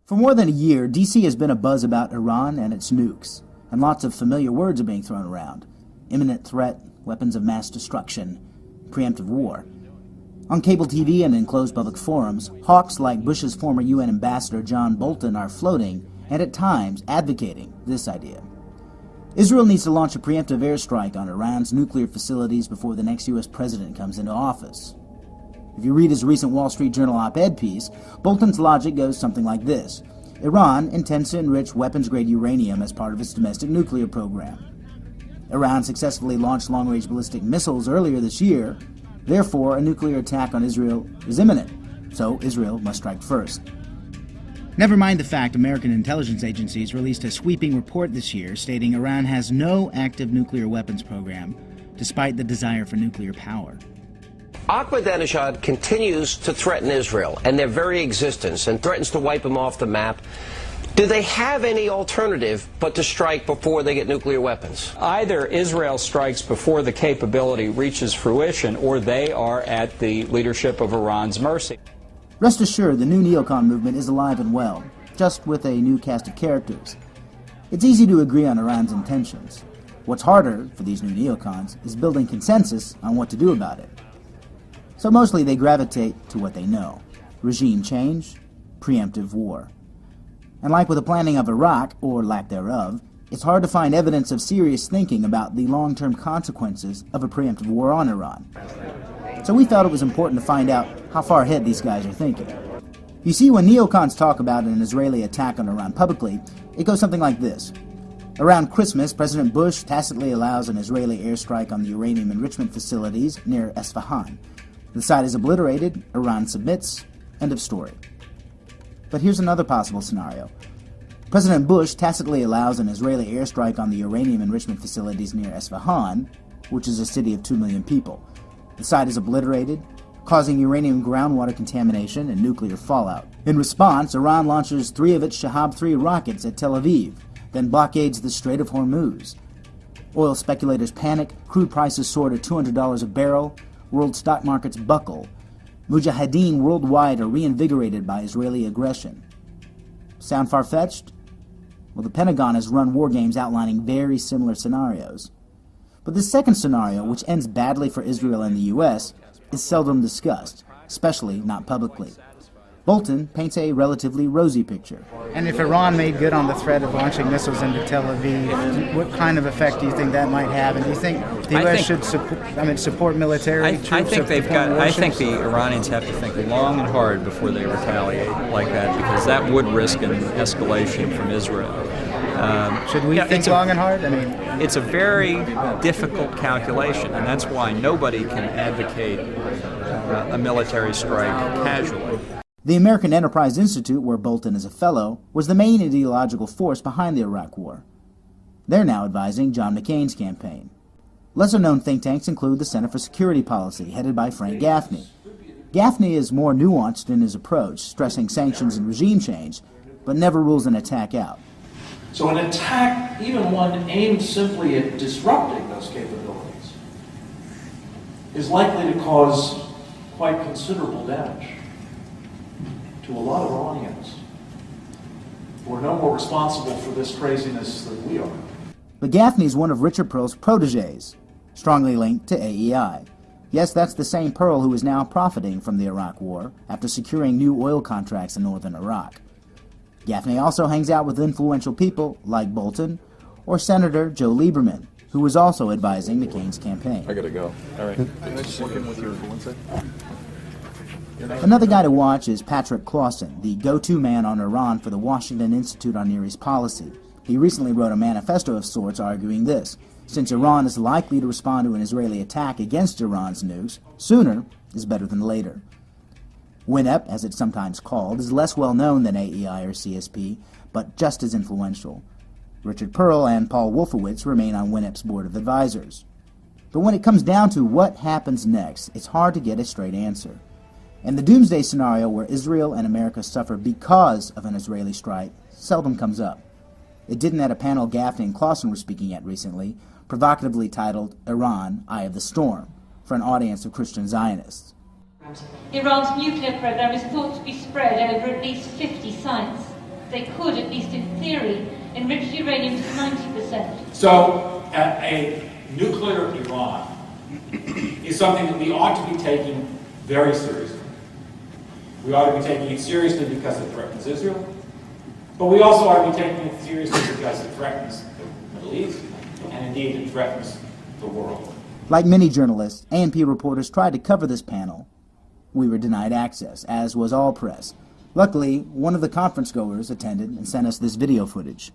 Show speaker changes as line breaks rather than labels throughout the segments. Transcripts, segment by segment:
For more than a year, D.C. has been abuzz about Iran and its nukes, and lots of familiar words are being thrown around. Imminent threat, weapons of mass destruction, preemptive war. On cable TV and in closed public forums, hawks like Bush's former UN ambassador John Bolton are floating and at times advocating this idea. Israel needs to launch a preemptive airstrike on Iran's nuclear facilities before the next U.S. president comes into office. If you read his recent Wall Street Journal op-ed piece, Bolton's logic goes something like this. Iran intends to enrich weapons-grade uranium as part of its domestic nuclear program. Iran successfully launched long-range ballistic missiles earlier this year. Therefore, a nuclear attack on Israel is imminent, so Israel must strike first. Never mind the fact American intelligence agencies released a sweeping report this year stating Iran has no active nuclear weapons program, despite the desire for nuclear power.
Ahmadinejad continues to threaten Israel and their very existence and threatens to wipe them off the map. Do they have any alternative but to strike before they get nuclear weapons?
Either Israel strikes before the capability reaches fruition, or they are at the leadership of Iran's mercy.
Rest assured, the new neocon movement is alive and well, just with a new cast of characters. It's easy to agree on Iran's intentions. What's harder for these new neocons is building consensus on what to do about it. So mostly they gravitate to what they know: regime change, preemptive war. And like with the planning of Iraq, or lack thereof, it's hard to find evidence of serious thinking about the long-term consequences of a preemptive war on Iran. So we felt it was important to find out how far ahead these guys are thinking. You see, when neocons talk about an Israeli attack on Iran publicly, it goes something like this. Around Christmas, President Bush tacitly allows an Israeli airstrike on the uranium enrichment facilities near Esfahan. The site is obliterated, Iran submits, end of story. But here's another possible scenario. President Bush tacitly allows an Israeli airstrike on the uranium enrichment facilities near Esfahan, which is a city of 2 million people. The site is obliterated, causing uranium groundwater contamination and nuclear fallout. In response, Iran launches 3 of its Shahab-3 rockets at Tel Aviv, then blockades the Strait of Hormuz. Oil speculators panic, crude prices soar to $200 a barrel, world stock markets buckle. Mujahideen worldwide are reinvigorated by Israeli aggression. Sound far-fetched? Well, the Pentagon has run war games outlining very similar scenarios. But this second scenario, which ends badly for Israel and the U.S., is seldom discussed, especially not publicly. Bolton paints a relatively rosy picture.
And if Iran made good on the threat of launching missiles into Tel Aviv, what kind of effect do you think that might have? And do you think the U.S. should support military troops?
I think the Iranians have to think long and hard before they retaliate like that, because that would risk an escalation from Israel.
Should we think long and hard?
It's a very difficult calculation, and that's why nobody can advocate a military strike casually.
The American Enterprise Institute, where Bolton is a fellow, was the main ideological force behind the Iraq War. They're now advising John McCain's campaign. Lesser-known think tanks include the Center for Security Policy, headed by Frank Gaffney. Gaffney is more nuanced in his approach, stressing sanctions and regime change, but never rules an attack out.
So an attack, even one aimed simply at disrupting those capabilities, is likely to cause quite considerable damage to a lot of Iranians who are no more responsible for this craziness than we are.
But Gaffney is one of Richard Pearl's protégés, strongly linked to AEI. Yes, that's the same Pearl who is now profiting from the Iraq War after securing new oil contracts in northern Iraq. Gaffney also hangs out with influential people like Bolton or Senator Joe Lieberman, who was also advising McCain's campaign.
I gotta go. All right. Just working with your one sec.
Another guy to watch is Patrick Clausen, the go-to man on Iran for the Washington Institute on Near East Policy. He recently wrote a manifesto of sorts arguing this: since Iran is likely to respond to an Israeli attack against Iran's nukes, sooner is better than later. WINEP, as it's sometimes called, is less well known than AEI or CSP, but just as influential. Richard Pearl and Paul Wolfowitz remain on WINEP's board of advisors. But when it comes down to what happens next, it's hard to get a straight answer. And the doomsday scenario where Israel and America suffer because of an Israeli strike seldom comes up. It didn't at a panel Gaffney and Clausen were speaking at recently, provocatively titled Iran, Eye of the Storm, for an audience of Christian Zionists.
Iran's nuclear program is thought to be spread over at least 50 sites. they could, at least in theory, enrich uranium to 90%.
So, a nuclear Iran is something that we ought to be taking very seriously. We ought to be taking it seriously because it threatens Israel, but we also ought to be taking it seriously because it threatens the Middle East, and indeed it threatens the world.
Like many journalists, A&P reporters tried to cover this panel. We were denied access, as was all press. Luckily, one of the conference goers attended and sent us this video footage.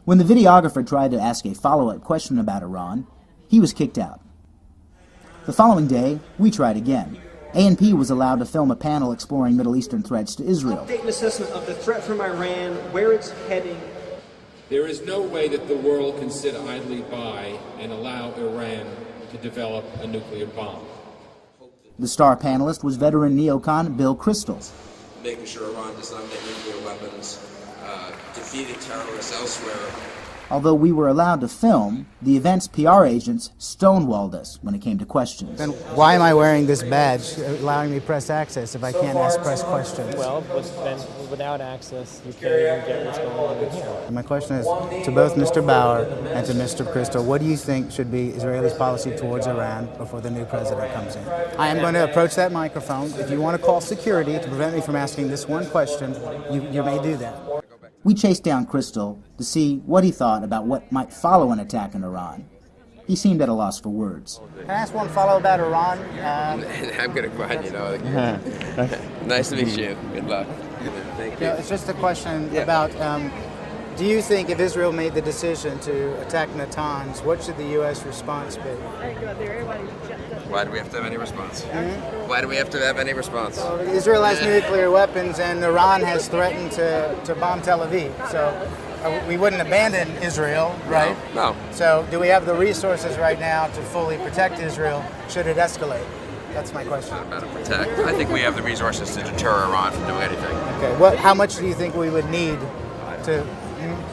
When the videographer tried to ask a follow-up question about Iran, he was kicked out. The following day, we tried again. A&P was allowed to film a panel exploring Middle Eastern threats to Israel.
Update and assessment of the threat from Iran, where it's heading.
There is no way that the world can sit idly by and allow Iran to develop a nuclear bomb.
The star panelist was veteran neocon Bill Kristol.
Making sure Iran does not make nuclear weapons, defeating terrorists elsewhere.
Although we were allowed to film, the event's PR agents stonewalled us when it came to questions.
Then why am I wearing this badge allowing me press access if I can't ask press questions?
Well, but then without access, you can't even get what's going on in here.
And my question is to both Mr. Bauer and to Mr. Kristol, what do you think should be Israel's policy towards Iran before the new president comes in? I am going to approach that microphone. If you want to call security to prevent me from asking this one question, you may do that.
We chased down Kristol to see what he thought about what might follow an attack on Iran. He seemed at a loss for words.
Can I ask one follow about Iran?
I'm going to cry, you know. Nice to meet you. Good luck. Thank you.
It's just a question about, do you think if Israel made the decision to attack Natanz, what should the U.S. response be?
Why do we have to have any response? Why do we have to have any response?
Well, Israel has nuclear weapons and Iran has threatened to bomb Tel Aviv. So we wouldn't abandon Israel, right?
No.
So do we have the resources right now to fully protect Israel should it escalate? That's my question.
Not about to protect. I think we have the resources to deter Iran from doing anything.
Okay. How much do you think we would need to...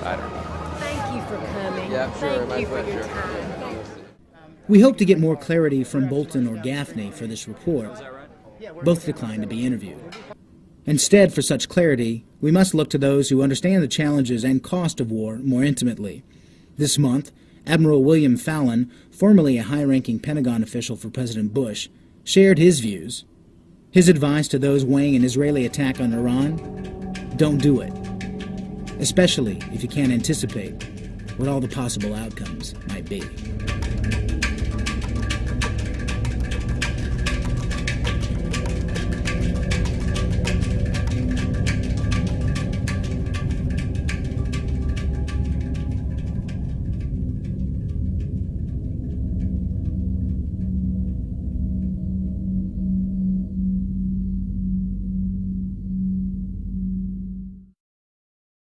I don't know.
Thank you for coming.
Yeah, sure.
Thank you for your time.
We hope to get more clarity from Bolton or Gaffney for this report. Both declined to be interviewed. Instead, for such clarity, we must look to those who understand the challenges and cost of war more intimately. This month, Admiral William Fallon, formerly a high-ranking Pentagon official for President Bush, shared his views. His advice to those weighing an Israeli attack on Iran: don't do it, especially if you can't anticipate what all the possible outcomes might be.